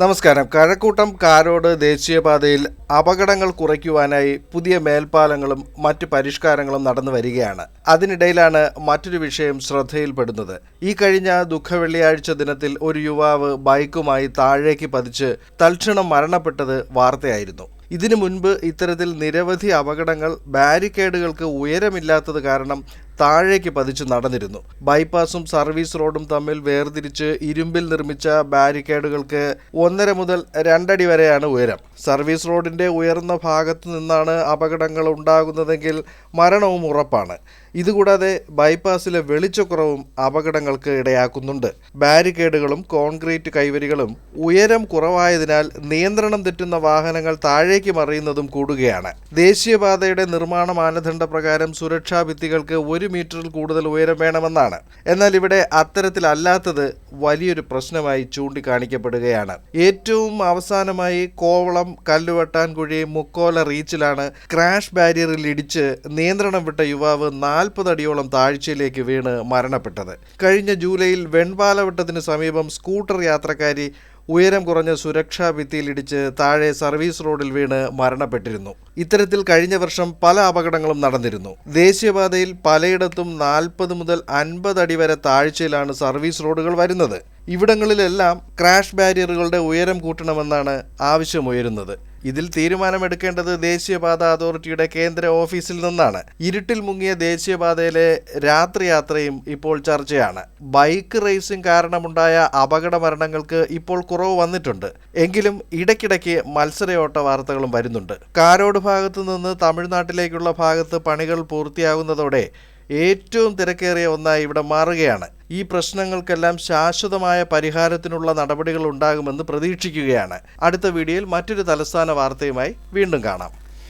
നമസ്കാരം. കഴക്കൂട്ടം കാരോട് ദേശീയപാതയിൽ അപകടങ്ങൾ കുറയ്ക്കുവാനായി പുതിയ മേൽപ്പാലങ്ങളും മറ്റ് പരിഷ്കാരങ്ങളും നടന്നു വരികയാണ്. അതിനിടയിലാണ് മറ്റൊരു വിഷയം ശ്രദ്ധയിൽപ്പെടുന്നത്. ഈ കഴിഞ്ഞ ദുഃഖവെള്ളിയാഴ്ച ദിനത്തിൽ ഒരു യുവാവ് ബൈക്കുമായി താഴേക്ക് പതിച്ച് തൽക്ഷണം മരണപ്പെട്ടത് വാർത്തയായിരുന്നു. ഇതിനു മുൻപ് ഇത്തരത്തിൽ നിരവധി അപകടങ്ങൾ ബാരിക്കേഡുകൾക്ക് ഉയരമില്ലാത്തത് കാരണം താഴേക്ക് പതിച്ചു നടന്നിരുന്നു. ബൈപ്പാസും സർവീസ് റോഡും തമ്മിൽ വേർതിരിച്ച് ഇരുമ്പിൽ നിർമ്മിച്ച ബാരിക്കേഡുകൾക്ക് 1.5 മുതൽ 2 അടി വരെയാണ് ഉയരം. സർവീസ് റോഡിന്റെ ഉയർന്ന ഭാഗത്തു നിന്നാണ് അപകടങ്ങൾ ഉണ്ടാകുന്നതെങ്കിൽ മരണവും ഉറപ്പാണ്. ഇതുകൂടാതെ ബൈപ്പാസിലെ വെളിച്ചക്കുറവും അപകടങ്ങൾക്ക് ഇടയാക്കുന്നുണ്ട്. ബാരിക്കേഡുകളും കോൺക്രീറ്റ് കൈവരികളും ഉയരം കുറവായതിനാൽ നിയന്ത്രണം തെറ്റുന്ന വാഹനങ്ങൾ താഴേക്ക് മറിയുന്നതും കൂടുകയാണ്. ദേശീയപാതയുടെ നിർമ്മാണ മാനദണ്ഡ പ്രകാരം സുരക്ഷാ ഭിത്തികൾക്ക് 1 മീറ്ററിൽ കൂടുതൽ ഉയരം വേണമെന്നാണ്. എന്നാൽ ഇവിടെ അത്തരത്തിലല്ലാത്തത് വലിയൊരു പ്രശ്നമായി ചൂണ്ടിക്കാണിക്കപ്പെടുകയാണ്. ഏറ്റവും അവസാനമായി കോവളം കല്ലുവട്ടാൻകുഴി മുക്കോല റീച്ചിലാണ് ക്രാഷ് ബാരിയറിൽ ഇടിച്ച് നിയന്ത്രണം വിട്ട യുവാവ് 40 അടിയോളം താഴ്ചയിലേക്ക് വീണ് മരണപ്പെട്ടത്. കഴിഞ്ഞ ജൂലൈയിൽ വെൺപാലവട്ടത്തിന് സമീപം സ്കൂട്ടർ യാത്രക്കാരി ഉയരം കുറഞ്ഞ സുരക്ഷാ ഭിത്തിയിലിടിച്ച് താഴെ സർവീസ് റോഡിൽ വീണ് മരണപ്പെട്ടിരുന്നു. ഇത്തരത്തിൽ കഴിഞ്ഞ വർഷം പല അപകടങ്ങളും നടന്നിരുന്നു. ദേശീയപാതയിൽ പലയിടത്തും 40 മുതൽ 50 അടി വരെ താഴ്ചയിലാണ് സർവീസ് റോഡുകൾ വരുന്നത്. ഇവിടങ്ങളിലെല്ലാം ക്രാഷ് ബാരിയറുകളുടെ ഉയരം കൂട്ടണമെന്നാണ് ആവശ്യമുയരുന്നത്. ഇതിൽ തീരുമാനമെടുക്കേണ്ടത് ദേശീയപാത അതോറിറ്റിയുടെ കേന്ദ്ര ഓഫീസിൽ നിന്നാണ്. ഇരുട്ടിൽ മുങ്ങിയ ദേശീയപാതയിലെ രാത്രിയാത്രയും ഇപ്പോൾ ചർച്ചയാണ്. ബൈക്ക് റേസിംഗ് കാരണമുണ്ടായ അപകട മരണങ്ങൾക്ക് ഇപ്പോൾ കുറവ് വന്നിട്ടുണ്ട്. എങ്കിലും ഇടയ്ക്കിടയ്ക്ക് മത്സരയോട്ട വാർത്തകളും വരുന്നുണ്ട്. കാരോട് ഭാഗത്തു നിന്ന് തമിഴ്നാട്ടിലേക്കുള്ള ഭാഗത്ത് പണികൾ പൂർത്തിയാകുന്നതോടെ ഏറ്റവും തിരക്കേറിയ ഒന്നായി ഇവിടെ മാറുകയാണ്. ഈ പ്രശ്നങ്ങൾക്കെല്ലാം ശാശ്വതമായ പരിഹാരത്തിനുള്ള നടപടികൾ ഉണ്ടാകുമെന്ന് പ്രതീക്ഷിക്കുകയാണ്. അടുത്ത വീഡിയോയിൽ മറ്റൊരു തലസ്ഥാന വാർത്തയുമായി വീണ്ടും കാണാം.